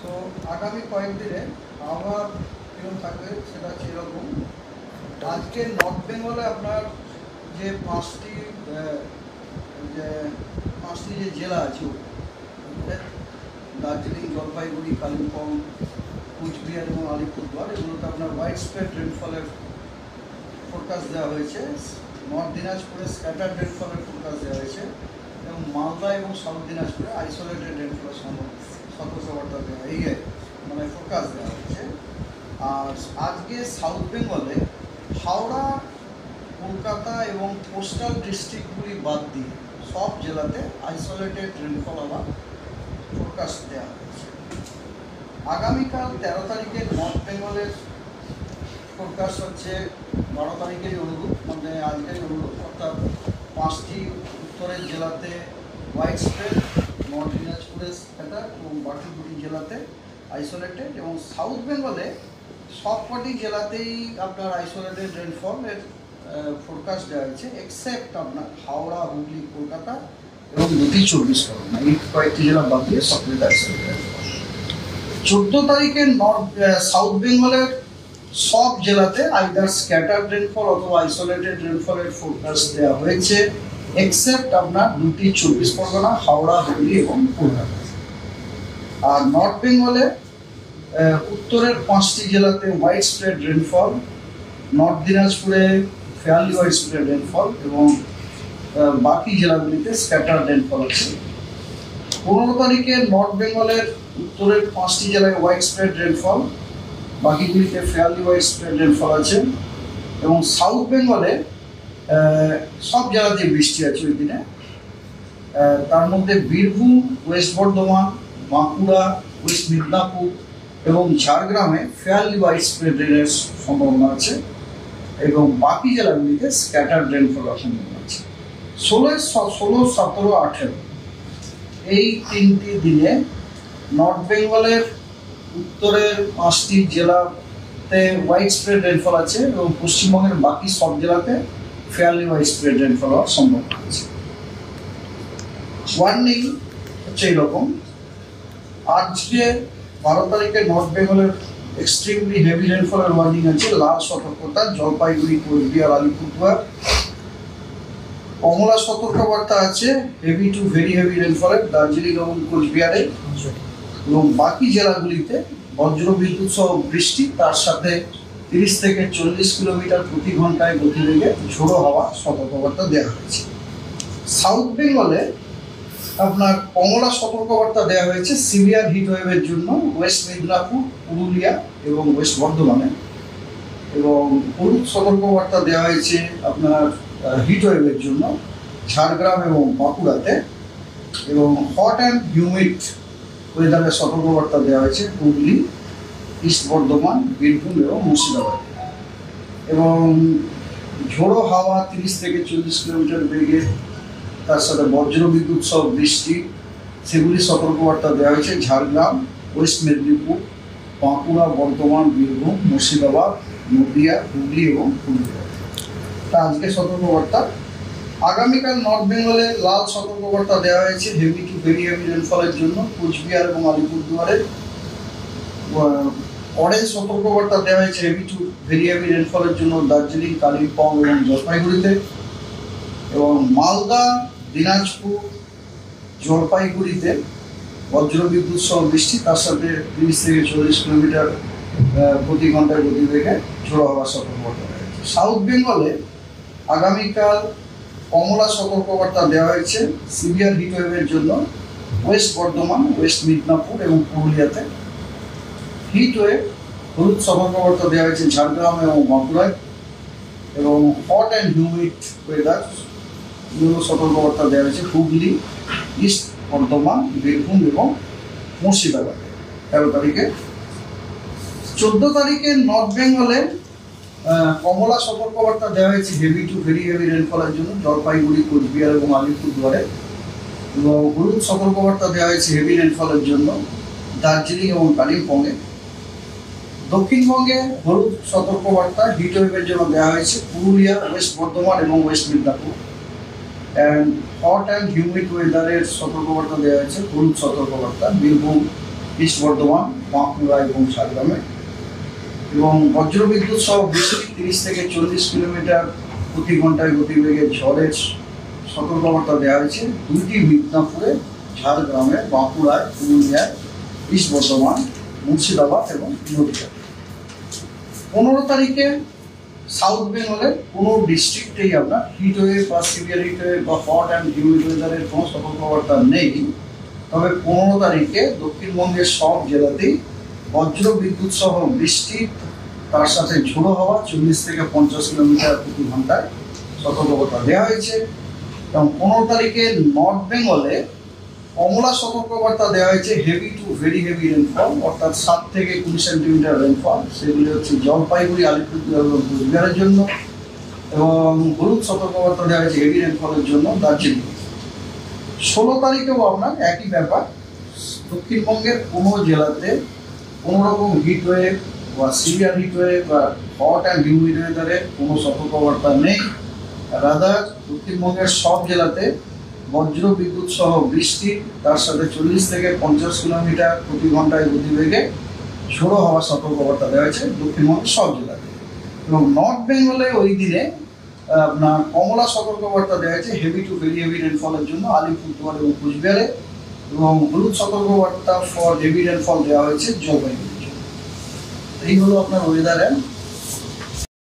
তো আগামী কয়েকদিনে আবহাওয়া কীরকম থাকবে সেটা হচ্ছে এরকম। আজকে নর্থ বেঙ্গলে আপনার যে পাঁচটি যে জেলা আছে, দার্জিলিং, জলপাইগুড়ি, কালিম্পং, কুচবিহার এবং আলিপুরদুয়ার, এগুলোতে আপনার ওয়াইড স্প্রেড রেনফলের ফোরকাস্ট দেওয়া হয়েছে। নর্থ দিনাজপুরে স্ক্যাটার্ড রেনফলের ফোরকাস্ট দেওয়া হয়েছে এবং মালদা এবং সাউথ দিনাজপুরে আইসোলেটেড রেনফলের সতর্কবার্তা দেওয়া মানে ফোরকাস্ট দেওয়া হয়েছে। আর আজকে সাউথ বেঙ্গলে হাওড়া, কলকাতা এবং কোস্টাল ডিস্ট্রিক্টগুলি বাদ দিয়ে সব জেলাতে আইসোলেটেড রেনফল আবার ফোরকাস্ট দেওয়া হয়েছে। আগামীকাল 13 তারিখে নর্থ বেঙ্গলের ফোরকাস্ট হচ্ছে 12 তারিখের অনুরূপ, মানে আজকের অনুরূপ, অর্থাৎ 5টি উত্তরের জেলাতে ওয়াইড স্প্রেড, নর্থ দিনাজপুরে স্ক্যাটার এবং বাকি 2টি জেলাতে আইসোলেটেড, এবং সাউথ বেঙ্গলে সবকটি জেলাতেই আপনার আইসোলেটেড রেনফলের ফোরকাস্ট দেওয়া হয়েছে, এক্সেপ্ট আপনার হাওড়া, হুগলি, কলকাতা এবং 2টি 24 পরগনা, এই কয়েকটি জেলা বাদ দিয়ে সবগুলিতে আইসোলেটেড। 14 তারিখে সাউথ বেঙ্গলের সব জেলাতে আইদার স্ক্যাটার্ড রেনফল অথবা আইসোলেটেড রেনফলের ফোরকাস্ট দেওয়া হয়েছে, এক্সেপ্ট আপনার 2টি 24 পরগনা, হাওড়া, হুগলি এবং কলকাতা। আর নর্থ বেঙ্গলে উত্তরের 5টি জেলাতে ওয়াইড স্প্রেড রেনফল, নর্থ দিনাজপুরে ফেয়ারলি ওয়াইড স্প্রেড রেনফল এবং বাকি জেলাগুলিতে স্ক্যাটার্ড রেনফল আছে। 15 তারিখে নর্থ বেঙ্গলের উত্তরের 5টি জেলায় ওয়াইড স্প্রেড রেনফল, বাকিগুলিতে ফেয়ারলি ওয়াইড স্প্রেড রেনফল আছে, এবং সাউথ বেঙ্গলে সব জেলাতে বৃষ্টি আছে ওই দিনে। তার মধ্যে বীরভূম, ওয়েস্ট বর্ধমান, বাঁকুড়া, ওয়েস্ট মিদনাপুর এবং ঝাড়গ্রামে ফেয়ারলি ওয়াইড স্প্রেড রেনের সম্ভাবনা আছে, এবং বাকি জেলাগুলিতে স্ক্যাটার্ড রেনফল সম্ভাবনা আছে। 16, 17, 18 এই 3টি দিনে নর্থ বেঙ্গলের উত্তরের 5টি জেলাতে ওয়াইড স্প্রেড রেনফল আছে এবং পশ্চিমবঙ্গের বাকি সব জেলাতে ফেয়ারলি ওয়াইড স্প্রেড রেনফল হওয়ার সম্ভাবনা আছে। ওয়ার্নিং হচ্ছে এইরকম। আজকে 12 তারিখে নর্থ বেঙ্গলের এক্সট্রিমলি হেভি রেনফলের ওয়ার্নিং আছে, লাল সতর্কতা জলপাইগুড়ি, কোচবিহার, আলিপুরদুয়ার। কমলা সতর্কবার্তা আছে হেভি টু ভেরি হেভি রেনফলের দার্জিলিং এবং কোচবিহারে, এবং বাকি জেলাগুলিতে বজ্রবিদ্যুৎ সহ বৃষ্টি, তার সাথে 30 থেকে 40 কিলোমিটার প্রতি ঘন্টায় গতিবেগে ঝোড়ো হাওয়া সতর্কবার্তা দেওয়া হয়েছে। সাউথ বেঙ্গলে আপনার কমলা সতর্কবার্তা দেওয়া হয়েছে সিভিয়ার হিট ওয়েভের জন্য ওয়েস্ট মিদনাপুর, পুরুলিয়া এবং ওয়েস্ট বর্ধমানে, এবং হলুদ সতর্কবার্তা দেওয়া হয়েছে আপনার হিট ওয়েভের জন্য ঝাড়গ্রাম এবং বাঁকুড়াতে, এবং হট অ্যান্ড হিউমিড ওয়েদারের সতর্কবার্তা দেওয়া হয়েছে হুগলি, ইস্ট বর্ধমান, বীরভূম এবং মুর্শিদাবাদ, এবং ঝোড়ো হাওয়া 30 থেকে 40 কিলোমিটার বেগে, তার সাথে বজ্রবিদ্যুৎ সহ বৃষ্টি, সেগুলি সতর্কবার্তা দেওয়া হয়েছে ঝাড়গ্রাম, ওয়েস্ট মেদিনীপুর, বাঁকুড়া, বর্ধমান, বীরভূম, মুর্শিদাবাদ, নদিয়া, হুগলি এবং পুরুলিয়া। তা আজকে সতর্কবার্তা। আগামীকাল নর্থ বেঙ্গলে লাল সতর্কবার্তা দেওয়া হয়েছে হেভি টু ভেরি হেভি রেনফলের জন্য কোচবিহার এবং আলিপুরদুয়ারে। অরেঞ্জ সতর্কবার্তা দেওয়া হয়েছে হেভি টু ভেরি হেভি রেনফলের জন্য দার্জিলিং, কালিম্পং এবং জলপাইগুড়িতে, এবং মালদা, দিনাজপুর, জলপাইগুড়িতে বজ্রবিদ্যুৎ সহ বৃষ্টি, তার সাথে 30 থেকে 40 কিলোমিটার প্রতি ঘন্টায় গতিবেগে ঝোড়ো হওয়ার সতর্কবার্তা দেওয়া হয়েছে। সাউথ বেঙ্গলে আগামীকাল কমলা সতর্কবার্তা দেওয়া হয়েছে সিভিয়ার হিট ওয়েভের জন্য ওয়েস্ট বর্ধমান, ওয়েস্ট মিদনাপুর এবং পুরুলিয়াতে। হিট ওয়েভ হলুদ সতর্কবার্তা দেওয়া হয়েছে ঝাড়গ্রাম এবং বাঁকুড়ায়, এবং হট অ্যান্ড হিউমিড ওয়েদার সতর্কবার্তা দেওয়া হয়েছে হুগলি, ইস্ট বর্ধমান, বীরভূম এবং মুর্শিদাবাদে 13 তারিখে। 14 তারিখে নর্থ বেঙ্গলে কমলা সতর্কবার্তা দেওয়া হয়েছে হেভি টু ভেরি হেভি রেনফলের জন্য জলপাইগুড়ি, কোচবিহার এবং আলিপুরদুয়ারে, এবং হলুদ সতর্কবার্তা দেওয়া হয়েছে হেভি রেনফলের জন্য দার্জিলিং এবং কালিম্পংয়ে। দক্ষিণবঙ্গে হলুদ সতর্কবার্তা হিট ওয়েভের জন্য দেওয়া হয়েছে পুরুলিয়া, ওয়েস্ট বর্ধমান এবং West Midnapore, and hot and humid ওয়েদারের সতর্কবার্তা দেওয়া হয়েছে হলুদ সতর্কবার্তা বীরভূম, ইস্ট বর্ধমান, বাঁকুড়া এবং ঝাড়গ্রামে। এবং বজ্রবিদ্যুৎ সহ বৃষ্টি 30 থেকে 40 কিলোমিটার প্রতি ঘন্টায় গতিবেগে ঝড়ের সতর্কবার্তা দেওয়া হয়েছে 2টি মিদনাপুরে, ঝাড়গ্রামে, বাঁকুড়ায়, পুরুলিয়ায়, ইস্ট বর্ধমান, মুর্শিদাবাদ এবং নদিয়া। 15 তারিখে সাউথ বেঙ্গলের কোনো ডিস্ট্রিক্টেই আপনার হিট ওয়েভ বা সিভিয়ার হিট ওয়েভ বা হট অ্যান্ড হিউমিড ওয়েদারের কোনো সতর্কবার্তা নেই। তবে 15 তারিখে দক্ষিণবঙ্গের সব জেলাতেই বজ্র বিদ্যুৎ সহ বৃষ্টি, তার সাথে ঝোড়ো হাওয়া 40 থেকে 50 কিলোমিটার প্রতি ঘন্টায় সতর্কবার্তা দেওয়া হয়েছে। এবং 15 তারিখে নর্থ বেঙ্গলে কমলা সতর্কবার্তা দেওয়া হয়েছে heavy to very heavy rainfall, অর্থাৎ 7 থেকে 20 সেন্টিমিটার রেনফল। সেগুলি হচ্ছে জলপাইগুড়ি, আলিপুরদুয়ার এবং কোচবিহারের জন্য। এবং হলুদ সতর্কবার্তা দেওয়া হয়েছে হেভি রেনফলের জন্য দার্জিলিং। 16 তারিখেও আপনার একই ব্যাপার, দক্ষিণবঙ্গের কোনো জেলাতে কোনো রকম হিট ওয়েভ বা সিভিয়ার হিট ওয়েভ বা হট অ্যান্ড হিউমিড ওয়েদারের কোনো সতর্কবার্তা নেই। রাদার দক্ষিণবঙ্গের সব জেলাতে বজ্র বিদ্যুৎ সহ বৃষ্টি, তার সাথে 40 থেকে 50 কিলোমিটার প্রতি ঘন্টায় গতিবেগে ঝোড়ো হওয়ার সতর্কবার্তা দেওয়া হয়েছে দক্ষিণবঙ্গের সব জেলাতে। এবং নর্থ বেঙ্গলে ওই দিনে আপনার কমলা সতর্কবার্তা দেওয়া হয়েছে হেভি টু ভেরি হেভি রেনফলের জন্য আলিপুরদুয়ার এবং কোচবিহারে। এবং হলুদ সতর্কবার্তা ফর হেভি রেনফল দেওয়া হয়েছে জলপাইগুড়ির জন্য। এই হলো আপনার ওয়েদার অ্যান্ড